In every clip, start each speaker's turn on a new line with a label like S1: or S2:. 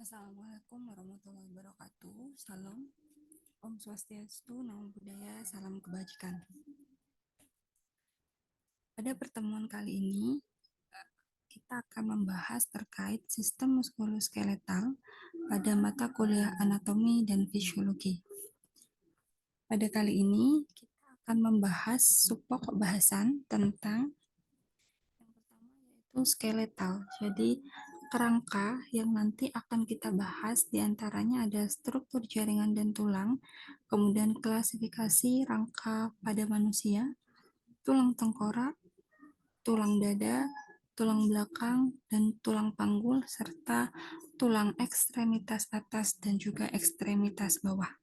S1: Assalamualaikum warahmatullahi wabarakatuh. Salam, Om Swastiastu, Namo Buddhaya, salam kebajikan. Pada pertemuan kali ini, kita akan membahas terkait sistem muskuloskeletal pada mata kuliah anatomi dan fisiologi. Pada kali ini, kita akan membahas subpokok bahasan tentang yang pertama yaitu skeletal. Jadi, kerangka yang nanti akan kita bahas diantaranya ada struktur jaringan dan tulang, kemudian klasifikasi rangka pada manusia, tulang tengkorak, tulang dada, tulang belakang, dan tulang panggul, serta tulang ekstremitas atas dan juga ekstremitas bawah.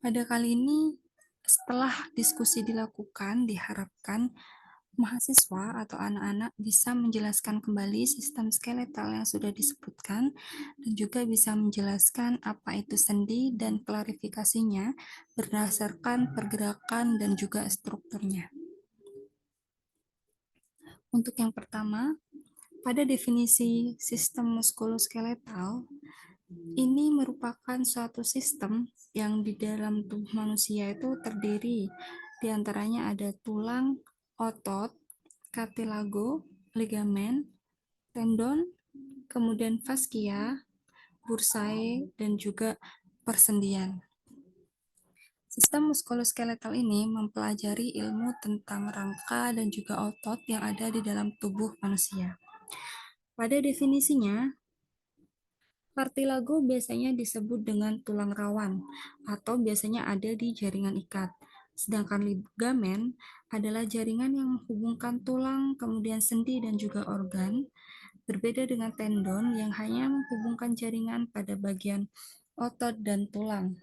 S1: Pada kali ini, setelah diskusi dilakukan, diharapkan mahasiswa atau anak-anak bisa menjelaskan kembali sistem skeletal yang sudah disebutkan dan juga bisa menjelaskan apa itu sendi dan klarifikasinya berdasarkan pergerakan dan juga strukturnya. Untuk yang pertama, pada definisi sistem muskuloskeletal, ini merupakan suatu sistem yang di dalam tubuh manusia itu terdiri di antaranya ada tulang, otot, kartilago, ligamen, tendon, kemudian faskia, bursae, dan juga persendian. Sistem muskuloskeletal ini mempelajari ilmu tentang rangka dan juga otot yang ada di dalam tubuh manusia. Pada definisinya, kartilago biasanya disebut dengan tulang rawan atau biasanya ada di jaringan ikat. Sedangkan ligamen adalah jaringan yang menghubungkan tulang, kemudian sendi dan juga organ. Berbeda dengan tendon yang hanya menghubungkan jaringan pada bagian otot dan tulang.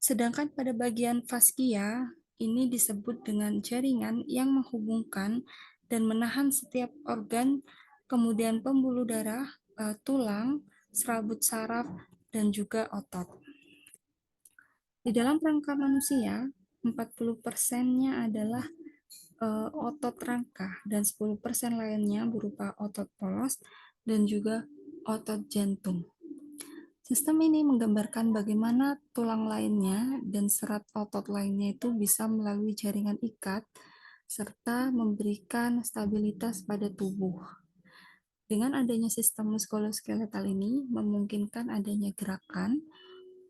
S1: Sedangkan pada bagian faskia, ini disebut dengan jaringan yang menghubungkan dan menahan setiap organ, kemudian pembuluh darah, tulang, serabut saraf, dan juga otot. Di dalam rangka manusia, 40%-nya adalah otot rangka dan 10% lainnya berupa otot polos dan juga otot jantung. Sistem ini menggambarkan bagaimana tulang lainnya dan serat otot lainnya itu bisa melalui jaringan ikat serta memberikan stabilitas pada tubuh. Dengan adanya sistem muskuloskeletal ini memungkinkan adanya gerakan,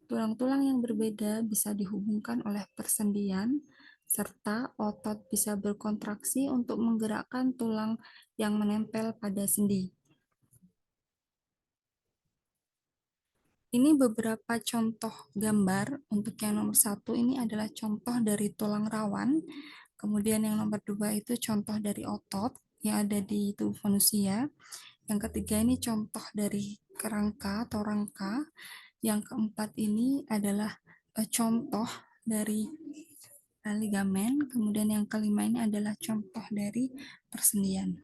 S1: tulang-tulang yang berbeda bisa dihubungkan oleh persendian, serta otot bisa berkontraksi untuk menggerakkan tulang yang menempel pada sendi. Ini beberapa contoh gambar. Untuk yang nomor 1 ini adalah contoh dari tulang rawan. Kemudian yang nomor 2 itu contoh dari otot yang ada di tubuh manusia. Yang ketiga ini contoh dari kerangka atau rangka. Yang keempat ini adalah contoh dari ligamen. Kemudian yang kelima ini adalah contoh dari persendian.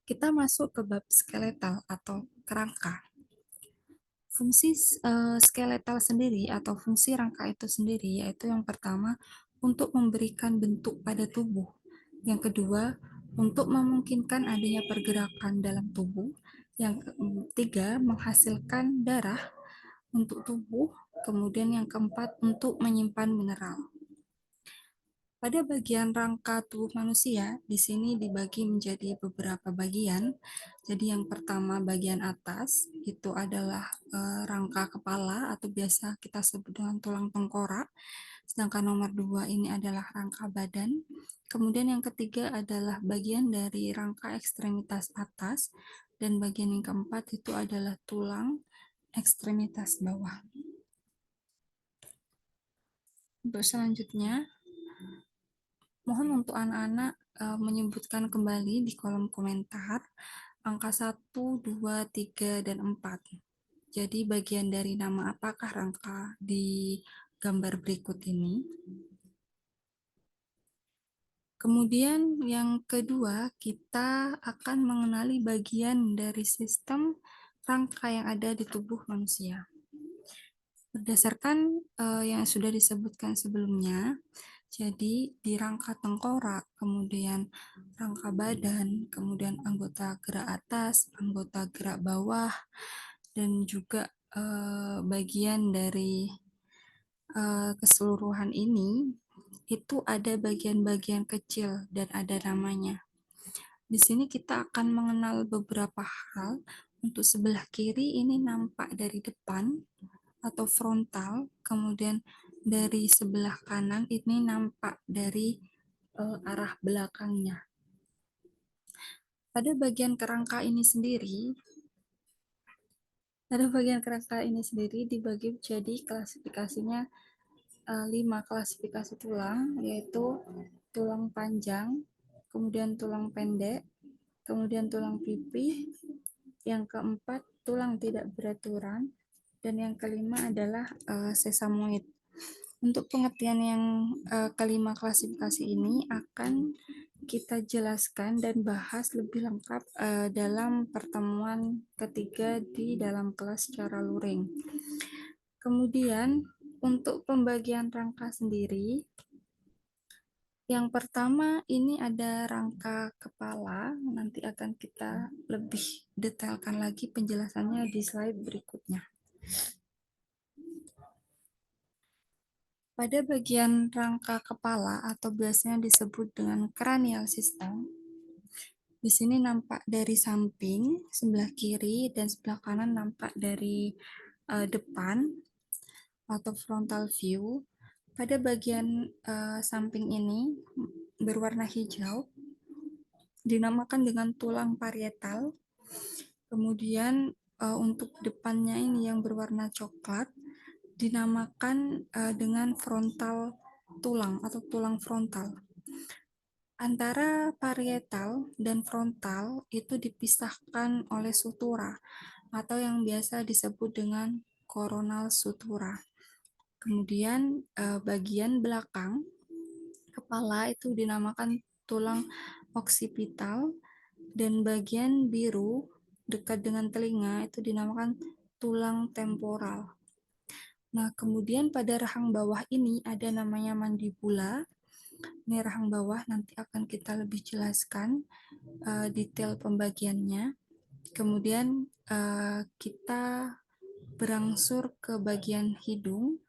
S1: Kita masuk ke bab skeletal atau kerangka. Fungsi skeletal sendiri atau fungsi rangka itu sendiri yaitu yang pertama untuk memberikan bentuk pada tubuh, yang kedua untuk memungkinkan adanya pergerakan dalam tubuh, yang ketiga menghasilkan darah untuk tubuh, kemudian yang keempat untuk menyimpan mineral. Pada bagian rangka tubuh manusia, di sini dibagi menjadi beberapa bagian. Jadi yang pertama bagian atas itu adalah rangka kepala atau biasa kita sebut dengan tulang tengkorak. Sedangkan nomor 2 ini adalah rangka badan. Kemudian yang ketiga adalah bagian dari rangka ekstremitas atas. Dan bagian yang keempat itu adalah tulang ekstremitas bawah. Untuk selanjutnya, mohon untuk anak-anak menyebutkan kembali di kolom komentar angka 1, 2, 3, dan 4. Jadi bagian dari nama apakah rangka di gambar berikut ini. Kemudian yang kedua, kita akan mengenali bagian dari sistem rangka yang ada di tubuh manusia. Berdasarkan yang sudah disebutkan sebelumnya, Jadi di rangka tengkorak, kemudian rangka badan, kemudian anggota gerak atas, anggota gerak bawah, dan juga bagian dari keseluruhan ini itu ada bagian-bagian kecil dan ada namanya. Di sini kita akan mengenal beberapa hal. Untuk sebelah kiri ini nampak dari depan atau frontal, kemudian dari sebelah kanan ini nampak dari arah belakangnya. Pada bagian kerangka ini sendiri, dibagi jadi klasifikasinya 5 klasifikasi tulang, yaitu tulang panjang, kemudian tulang pendek, kemudian tulang pipih, yang keempat tulang tidak beraturan, dan yang kelima adalah sesamoid. Untuk pengertian yang kelima klasifikasi ini akan kita jelaskan dan bahas lebih lengkap dalam pertemuan ketiga di dalam kelas secara luring. Kemudian untuk pembagian rangka sendiri, yang pertama ini ada rangka kepala, nanti akan kita lebih detailkan lagi penjelasannya di slide berikutnya. Pada bagian rangka kepala atau biasanya disebut dengan cranial system, di sini nampak dari samping, sebelah kiri dan sebelah kanan nampak dari depan atau frontal view. Pada bagian samping ini berwarna hijau, dinamakan dengan tulang parietal. Kemudian untuk depannya ini yang berwarna coklat, dinamakan dengan frontal tulang atau tulang frontal. Antara parietal dan frontal itu dipisahkan oleh sutura atau yang biasa disebut dengan coronal sutura. Kemudian bagian belakang kepala itu dinamakan tulang oksipital, dan bagian biru dekat dengan telinga itu dinamakan tulang temporal. Nah, kemudian pada rahang bawah ini ada namanya mandibula. Ini rahang bawah, nanti akan kita lebih jelaskan detail pembagiannya. Kemudian kita berangsur ke bagian hidung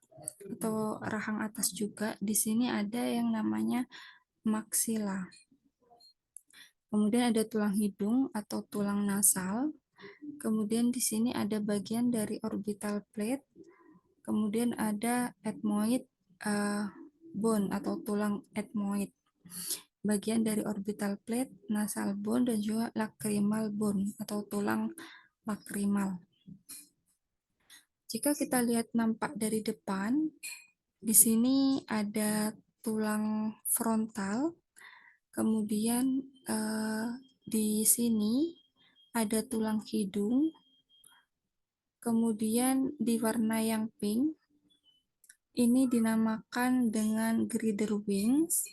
S1: atau rahang atas juga. Di sini ada yang namanya maksila. Kemudian ada tulang hidung atau tulang nasal. Kemudian di sini ada bagian dari orbital plate. Kemudian ada ethmoid bone atau tulang ethmoid. Bagian dari orbital plate, nasal bone, dan juga lacrimal bone atau tulang lakrimal. Jika kita lihat nampak dari depan, di sini ada tulang frontal, kemudian di sini ada tulang hidung, kemudian di warna yang pink, ini dinamakan dengan grider wings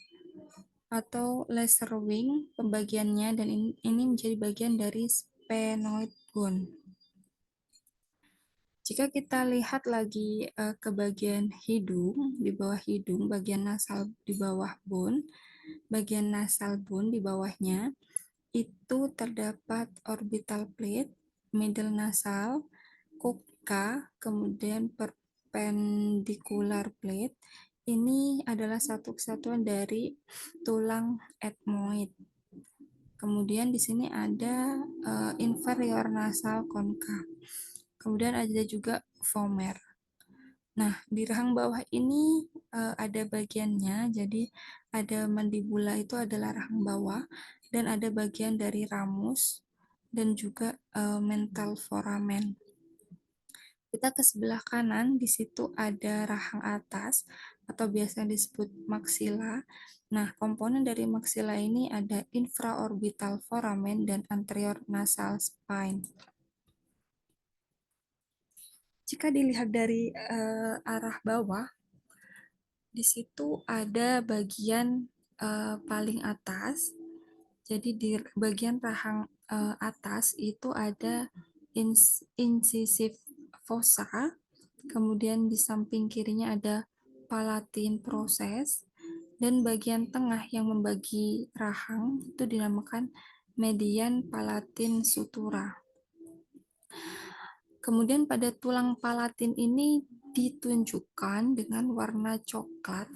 S1: atau laser wing pembagiannya, dan ini menjadi bagian dari sphenoid bone. Jika kita lihat lagi ke bagian hidung, di bawah hidung, bagian nasal di bawah bone, bagian nasal bone di bawahnya, itu terdapat orbital plate, middle nasal, cocca, kemudian perpendicular plate. Ini adalah satu kesatuan dari tulang ethmoid. Kemudian di sini ada inferior nasal concha. Kemudian ada juga vomer. Nah, di rahang bawah ini ada bagiannya, jadi ada mandibula itu adalah rahang bawah, dan ada bagian dari ramus, dan juga mental foramen. Kita ke sebelah kanan, di situ ada rahang atas, atau biasa disebut maksila. Nah, komponen dari maksila ini ada infraorbital foramen dan anterior nasal spine. Jika dilihat dari arah bawah, di situ ada bagian paling atas. Jadi di bagian rahang atas itu ada incisive fossa, kemudian di samping kirinya ada palatine process, Dan bagian tengah yang membagi rahang itu dinamakan median palatin sutura. Kemudian pada tulang palatin ini ditunjukkan dengan warna coklat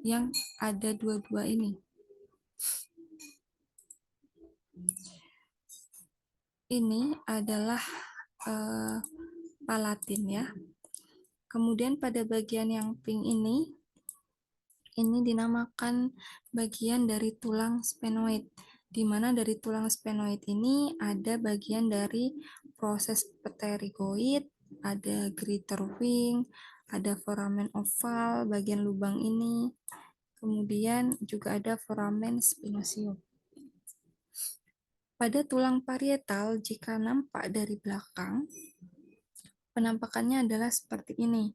S1: yang ada dua-dua ini. Ini adalah palatin ya. Kemudian pada bagian yang pink ini dinamakan bagian dari tulang sphenoid, di mana dari tulang sphenoid ini ada bagian dari proses pterygoid, ada greater wing, ada foramen oval bagian lubang ini, kemudian juga ada foramen spinusium. Pada tulang parietal, jika nampak dari belakang, penampakannya adalah seperti ini.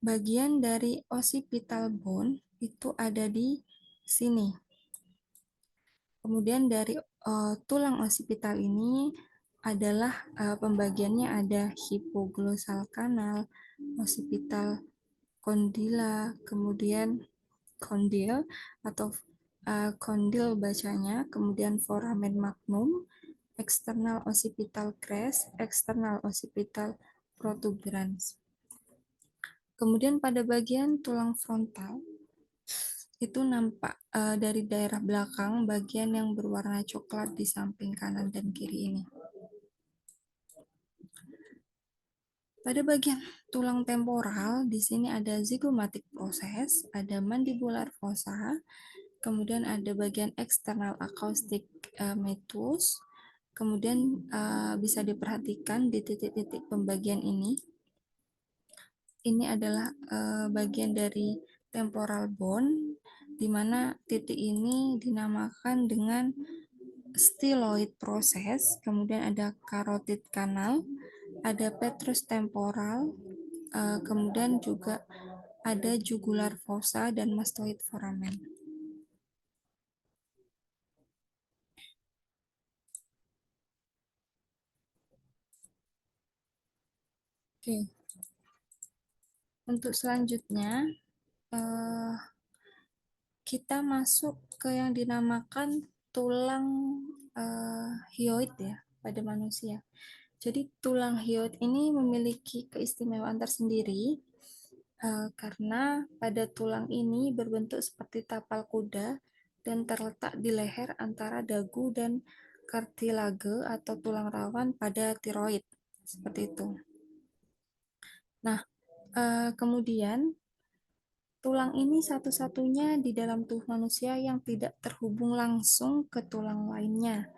S1: Bagian dari occipital bone itu ada di sini. Kemudian dari tulang occipital ini adalah pembagiannya ada hypoglossal canal, occipital condyle, kemudian condyle atau condyle bacanya, kemudian foramen magnum, external occipital crest, external occipital protuberans. Kemudian pada bagian tulang frontal itu nampak dari daerah belakang bagian yang berwarna coklat di samping kanan dan kiri ini. Pada bagian tulang temporal, di sini ada zygomatic process, ada mandibular fossa, kemudian ada bagian eksternal acoustic meatus, kemudian bisa diperhatikan di titik-titik pembagian ini adalah bagian dari temporal bone, di mana titik ini dinamakan dengan styloid process, kemudian ada carotid canal, ada petrus temporal, kemudian juga ada jugular fossa dan mastoid foramen. Oke, untuk selanjutnya kita masuk ke yang dinamakan tulang hyoid ya pada manusia. Jadi tulang hyoid ini memiliki keistimewaan tersendiri karena pada tulang ini berbentuk seperti tapal kuda dan terletak di leher antara dagu dan kartilage atau tulang rawan pada tiroid. Seperti itu. Nah, kemudian tulang ini satu-satunya di dalam tubuh manusia yang tidak terhubung langsung ke tulang lainnya.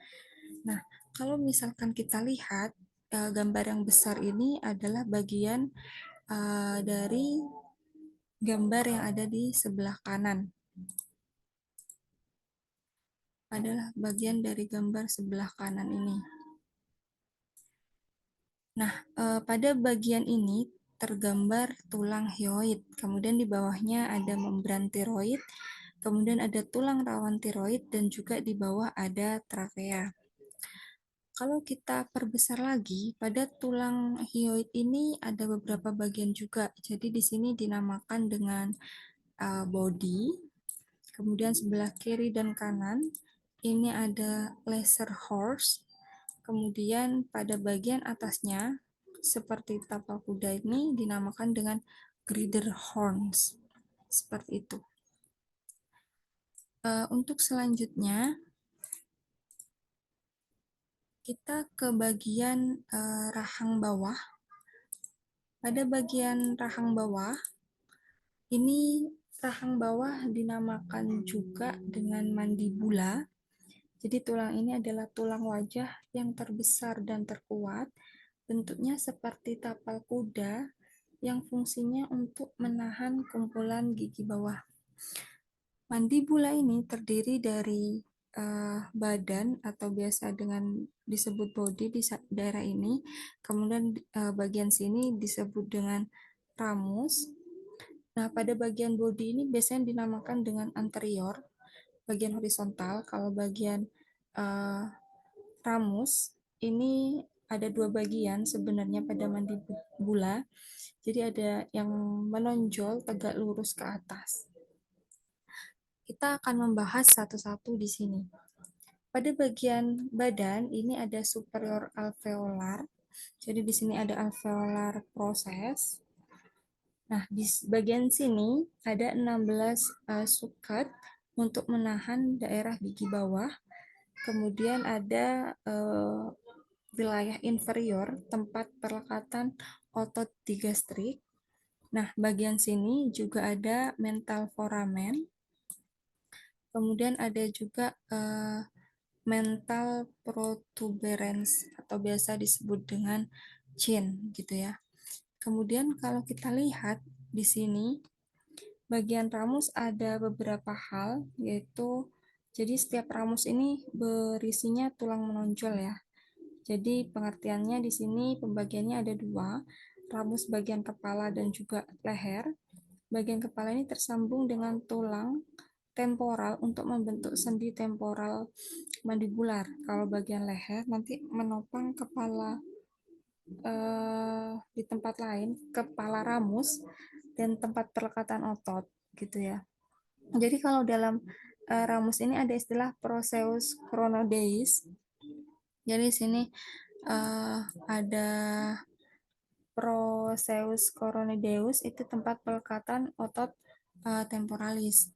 S1: Nah, kalau misalkan kita lihat gambar yang besar ini adalah bagian dari gambar yang ada di sebelah kanan. Adalah bagian dari gambar sebelah kanan ini. Nah, pada bagian ini tergambar tulang hyoid, kemudian di bawahnya ada membran tiroid, kemudian ada tulang rawan tiroid, dan juga di bawah ada trakea. Kalau kita perbesar lagi, pada tulang hyoid ini ada beberapa bagian juga. Jadi di sini dinamakan dengan body, kemudian sebelah kiri dan kanan ini ada lesser horse, kemudian pada bagian atasnya seperti tapal kuda ini dinamakan dengan grider horns. Seperti itu. Untuk selanjutnya kita ke bagian rahang bawah. Pada bagian rahang bawah, ini rahang bawah dinamakan juga dengan mandibula. Jadi tulang ini adalah tulang wajah yang terbesar dan terkuat, bentuknya seperti tapal kuda yang fungsinya untuk menahan kumpulan gigi bawah. Mandibula ini terdiri dari badan atau biasa dengan disebut body di daerah ini, kemudian bagian sini disebut dengan ramus. Nah, pada bagian body ini biasanya dinamakan dengan anterior, bagian horizontal. Kalau bagian ramus ini ada dua bagian sebenarnya pada mandibula. Jadi ada yang menonjol tegak lurus ke atas. Kita akan membahas satu-satu di sini. Pada bagian badan ini ada superior alveolar. Jadi di sini ada alveolar proses. Nah, di bagian sini ada 16 sukat untuk menahan daerah gigi bawah. Kemudian ada wilayah inferior tempat perlekatan otot digastrik. Nah, bagian sini juga ada mental foramen. Kemudian ada juga mental protuberans atau biasa disebut dengan chin gitu ya. Kemudian kalau kita lihat di sini bagian ramus ada beberapa hal, yaitu jadi setiap ramus ini berisinya tulang menonjol ya. Jadi pengertiannya di sini pembagiannya ada dua, ramus bagian kepala dan juga leher. Bagian kepala ini tersambung dengan tulang temporal untuk membentuk sendi temporal mandibular. Kalau bagian leher nanti menopang kepala di tempat lain, kepala ramus dan tempat perlekatan otot gitu ya. Jadi kalau dalam ramus ini ada istilah proseus chronodeis. Jadi di sini ada proseus chronodeus itu tempat pelekatan otot temporalis.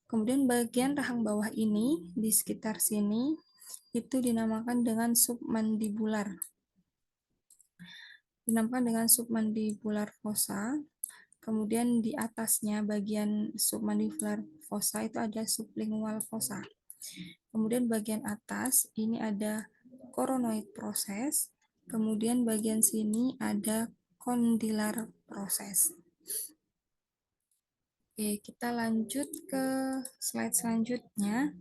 S1: Kemudian bagian rahang bawah ini di sekitar sini itu dinamakan dengan submandibular. Dinamakan dengan submandibular fossa. Kemudian di atasnya bagian submandibular fossa itu ada sublingual fossa. Kemudian bagian atas ini ada coronoid proses. Kemudian bagian sini ada condylar proses. Oke, kita lanjut ke slide selanjutnya.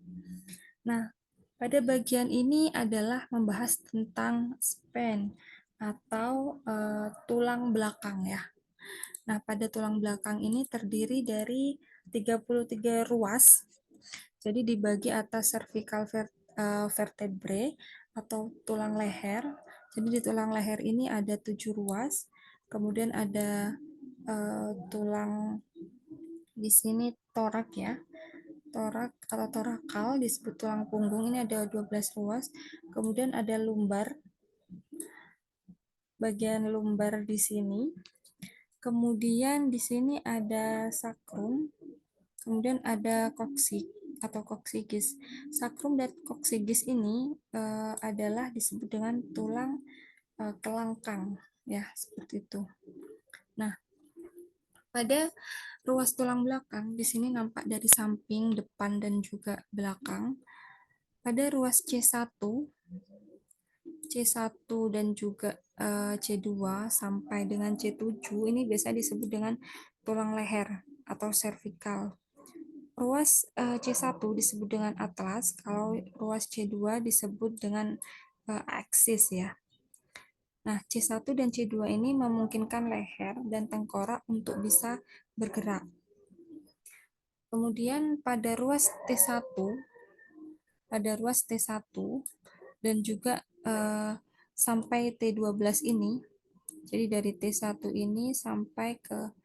S1: Nah, pada bagian ini adalah membahas tentang span atau tulang belakang ya. Nah, pada tulang belakang ini terdiri dari 33 ruas. Jadi dibagi atas cervical vertebrae atau tulang leher. Jadi di tulang leher ini ada 7 ruas. Kemudian ada tulang di sini torak ya. Torak atau torakal disebut tulang punggung ini ada 12 ruas. Kemudian ada lumbar. Bagian lumbar di sini. Kemudian di sini ada sakrum. Kemudian ada koksik atau koksigis. Sakrum dan koksigis ini adalah disebut dengan tulang kelangkang ya, seperti itu. Nah, pada ruas tulang belakang di sini nampak dari samping, depan dan juga belakang. Pada ruas C1 dan juga C2 sampai dengan C7 ini biasa disebut dengan tulang leher atau cervical. Ruas C1 disebut dengan atlas, kalau ruas C2 disebut dengan aksis ya. Nah, C1 dan C2 ini memungkinkan leher dan tengkorak untuk bisa bergerak. Kemudian pada ruas T1 dan juga sampai T12 ini, jadi dari T1 ini sampai ke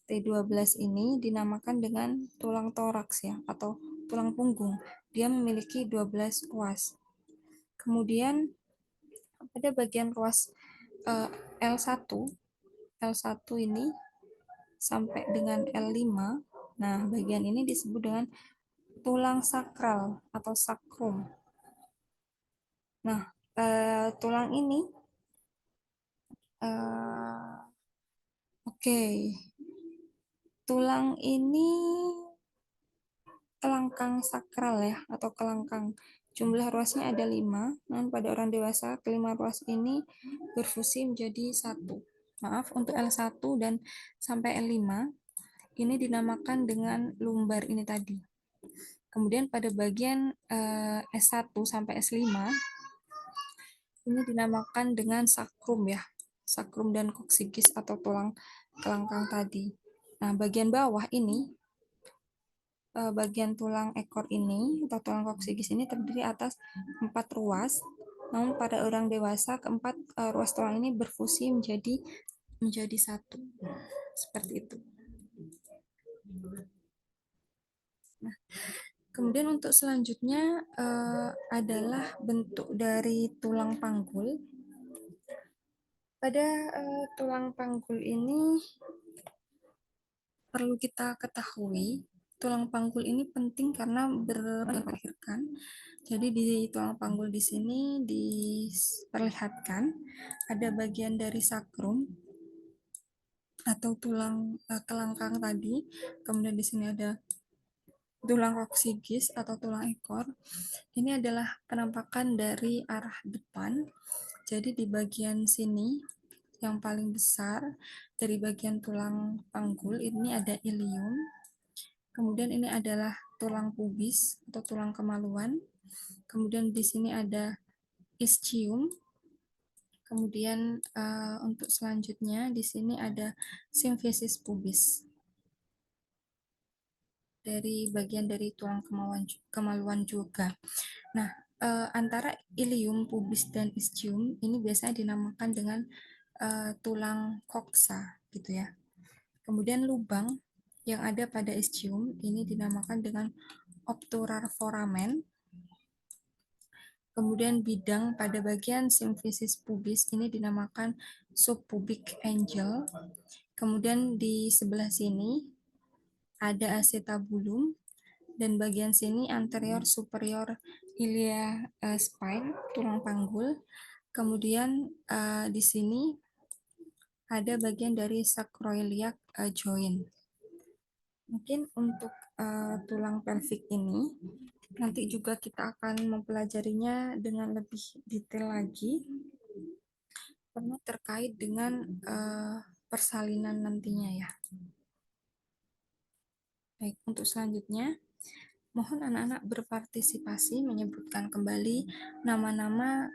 S1: T12 ini dinamakan dengan tulang toraks ya atau tulang punggung. Dia memiliki 12 ruas. Kemudian pada bagian ruas L1 ini sampai dengan L5. Nah, bagian ini disebut dengan tulang sakral atau sakrum. Nah, tulang ini oke. Tulang ini kelangkang sakral ya atau kelangkang. Jumlah ruasnya ada 5, namun pada orang dewasa kelima ruas ini berfusi menjadi 1. Maaf, untuk L1 dan sampai L5 ini dinamakan dengan lumbar ini tadi. Kemudian pada bagian S1 sampai S5 ini dinamakan dengan sakrum ya. Sakrum dan koksigis atau tulang kelangkang tadi. Nah, bagian bawah ini bagian tulang ekor ini atau tulang koksigis ini terdiri atas 4 ruas. Namun pada orang dewasa keempat ruas tulang ini berfusi menjadi 1. Seperti itu. Nah, kemudian untuk selanjutnya adalah bentuk dari tulang panggul. Pada tulang panggul ini perlu kita ketahui, tulang panggul ini penting karena melahirkan. Jadi di tulang panggul di sini diperlihatkan ada bagian dari sakrum atau tulang kelangkang tadi. Kemudian di sini ada tulang koksigis atau tulang ekor. Ini adalah penampakan dari arah depan. Jadi di bagian sini yang paling besar dari bagian tulang panggul ini ada ilium. Kemudian ini adalah tulang pubis atau tulang kemaluan. Kemudian di sini ada ischium. Kemudian untuk selanjutnya di sini ada symphysis pubis dari bagian dari tulang kemaluan juga. Nah, antara ilium, pubis, dan ischium ini biasanya dinamakan dengan tulang koksa, gitu ya. Kemudian lubang yang ada pada ischium ini dinamakan dengan obturar foramen. Kemudian bidang pada bagian symphysis pubis ini dinamakan subpubic angel. Kemudian di sebelah sini ada acetabulum dan bagian sini anterior superior ilia spine, tulang panggul. Kemudian di sini ada bagian dari sacroiliac joint. Mungkin untuk tulang pelvic ini nanti juga kita akan mempelajarinya dengan lebih detail lagi karena terkait dengan persalinan nantinya ya. Baik, untuk selanjutnya mohon anak-anak berpartisipasi menyebutkan kembali nama-nama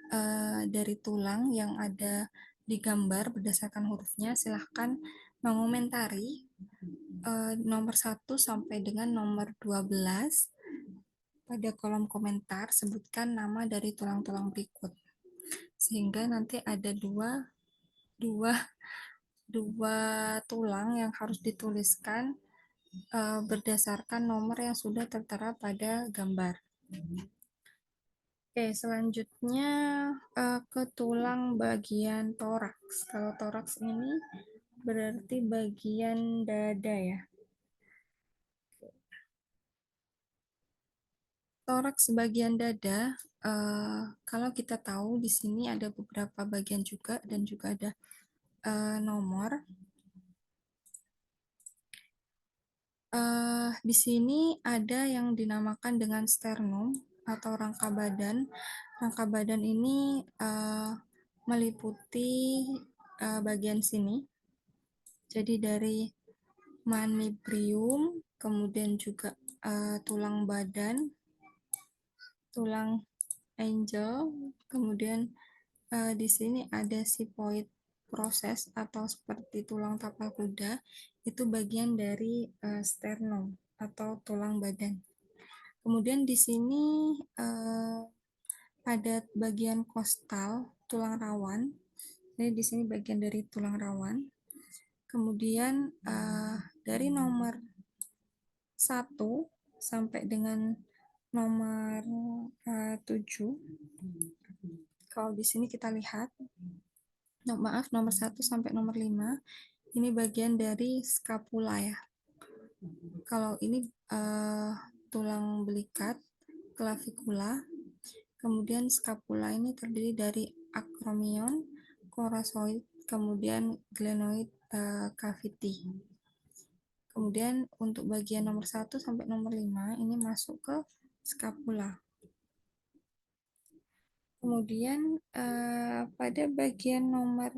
S1: dari tulang yang ada di gambar berdasarkan hurufnya. Silahkan mengomentari nomor 1 sampai dengan nomor 12 pada kolom komentar. Sebutkan nama dari tulang-tulang berikut. Sehingga nanti ada dua, dua, dua tulang yang harus dituliskan berdasarkan nomor yang sudah tertera pada gambar. Oke, selanjutnya ke tulang bagian toraks. Kalau toraks ini berarti bagian dada ya. Toraks bagian dada, kalau kita tahu di sini ada beberapa bagian juga dan juga ada nomor. Di sini ada yang dinamakan dengan sternum atau rangka badan. Rangka badan ini meliputi bagian sini. Jadi dari manubrium, kemudian juga tulang badan, tulang angel, kemudian di sini ada sipoid proses atau seperti tulang tapal kuda, itu bagian dari sternum atau tulang badan. Kemudian di sini ada bagian kostal, tulang rawan. Jadi di sini bagian dari tulang rawan. Kemudian dari nomor 1 sampai dengan nomor 7. Kalau di sini kita lihat, maaf, nomor 1 sampai nomor 5, ini bagian dari scapula ya. Kalau ini tulang belikat, clavicula, kemudian scapula ini terdiri dari acromion, coracoid, kemudian glenoid cavity. Kemudian untuk bagian nomor 1 sampai nomor 5 ini masuk ke scapula. Kemudian pada bagian nomor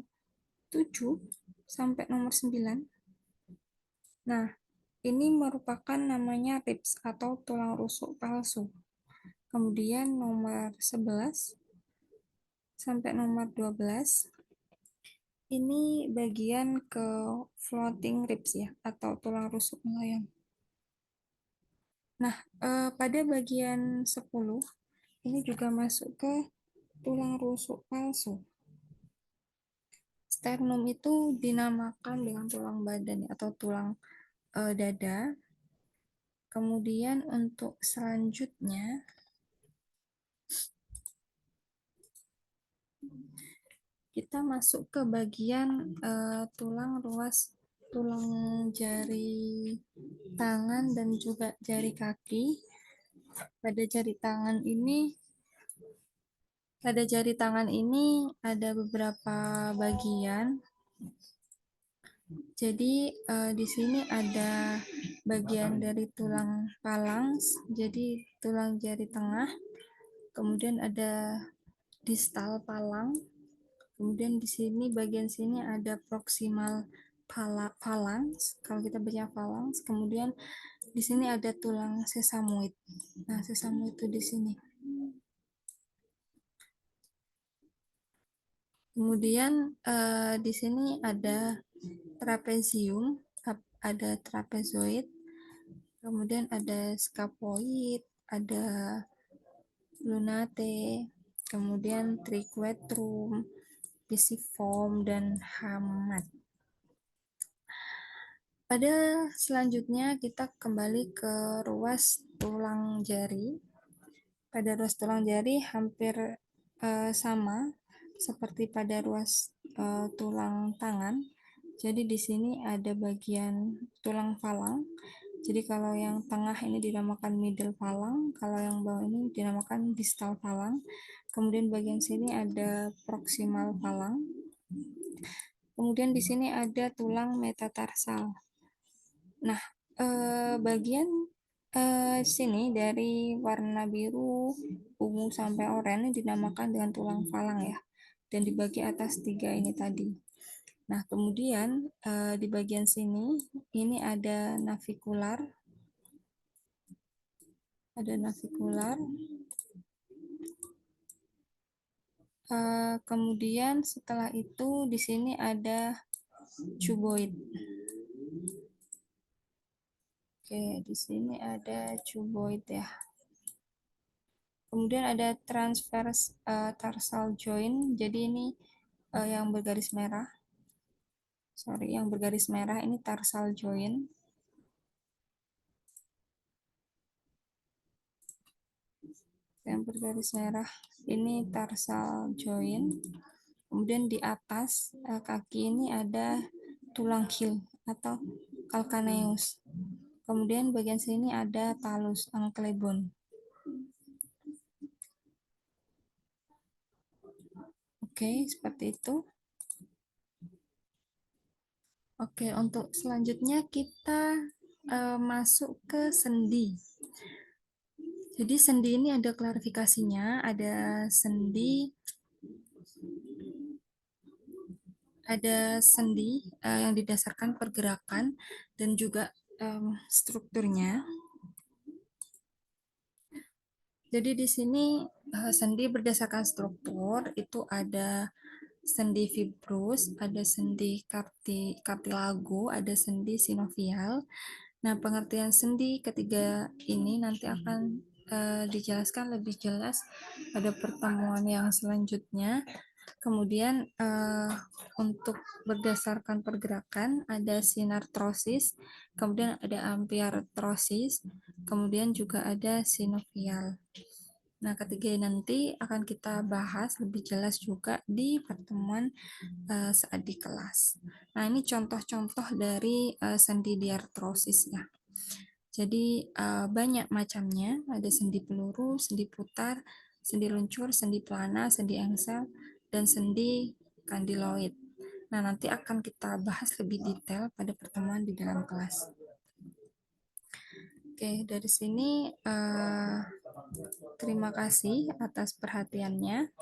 S1: 7 sampai nomor 9. Nah, ini merupakan namanya ribs atau tulang rusuk palsu. Kemudian nomor 11 sampai nomor 12 ini bagian ke floating ribs ya atau tulang rusuk melayang. Nah, pada bagian 10 ini juga masuk ke tulang rusuk palsu. Sternum itu dinamakan dengan tulang badan atau tulang dada. Kemudian untuk selanjutnya, kita masuk ke bagian tulang ruas tulang jari tangan dan juga jari kaki. Pada jari tangan ini, ada beberapa bagian. Jadi di sini ada bagian dari tulang phalanx, jadi tulang jari tengah. Kemudian ada distal phalanx. Kemudian di sini bagian sini ada proximal phalanx. Kalau kita baca phalanx, kemudian di sini ada tulang sesamoid. Nah, sesamoid itu di sini. Kemudian di sini ada trapezium, ada trapezoid, kemudian ada scapuloid, ada lunate, kemudian triquetrum, pisiform, dan hamat. Pada selanjutnya kita kembali ke ruas tulang jari. Pada ruas tulang jari hampir sama seperti pada ruas tulang tangan. Jadi di sini ada bagian tulang phalanx. Jadi kalau yang tengah ini dinamakan middle phalanx, kalau yang bawah ini dinamakan distal phalanx. Kemudian bagian sini ada proximal phalanx. Kemudian di sini ada tulang metatarsal. Nah, bagian sini dari warna biru, ungu sampai oranye dinamakan dengan tulang phalanx ya. Dan di bagian atas 3 ini tadi. Nah, kemudian di bagian sini ini ada navicular. Ada navicular. Kemudian setelah itu di sini ada cuboid. Oke, di sini ada cuboid ya. Kemudian ada transverse tarsal joint. Jadi ini yang bergaris merah. Yang bergaris merah ini tarsal joint. Yang bergaris merah ini tarsal joint. Kemudian di atas kaki ini ada tulang heel atau calcaneus. Kemudian bagian sini ada talus ankle bone. Oke, seperti itu. Oke, untuk selanjutnya kita masuk ke sendi. Jadi sendi ini ada klarifikasinya, ada sendi yang didasarkan pergerakan dan juga strukturnya. Jadi di sini sendi berdasarkan struktur itu ada sendi fibrus, ada sendi cartilago, ada sendi sinovial. Nah, pengertian sendi ketiga ini nanti akan dijelaskan lebih jelas pada pertemuan yang selanjutnya. Kemudian untuk berdasarkan pergerakan ada sinartrosis, kemudian ada ampiartrosis, kemudian juga ada sinovial. Nah, ketiga nanti akan kita bahas lebih jelas juga di pertemuan saat di kelas. Nah, ini contoh-contoh dari sendi diartrosis ya. Jadi banyak macamnya, ada sendi peluru, sendi putar, sendi luncur, sendi pelana, sendi engsel, dan sendi kandiloid. Nah, nanti akan kita bahas lebih detail pada pertemuan di dalam kelas. Oke, dari sini terima kasih atas perhatiannya.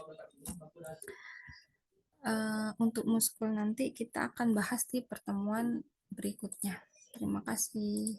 S1: Untuk muskul nanti kita akan bahas di pertemuan berikutnya. Terima kasih.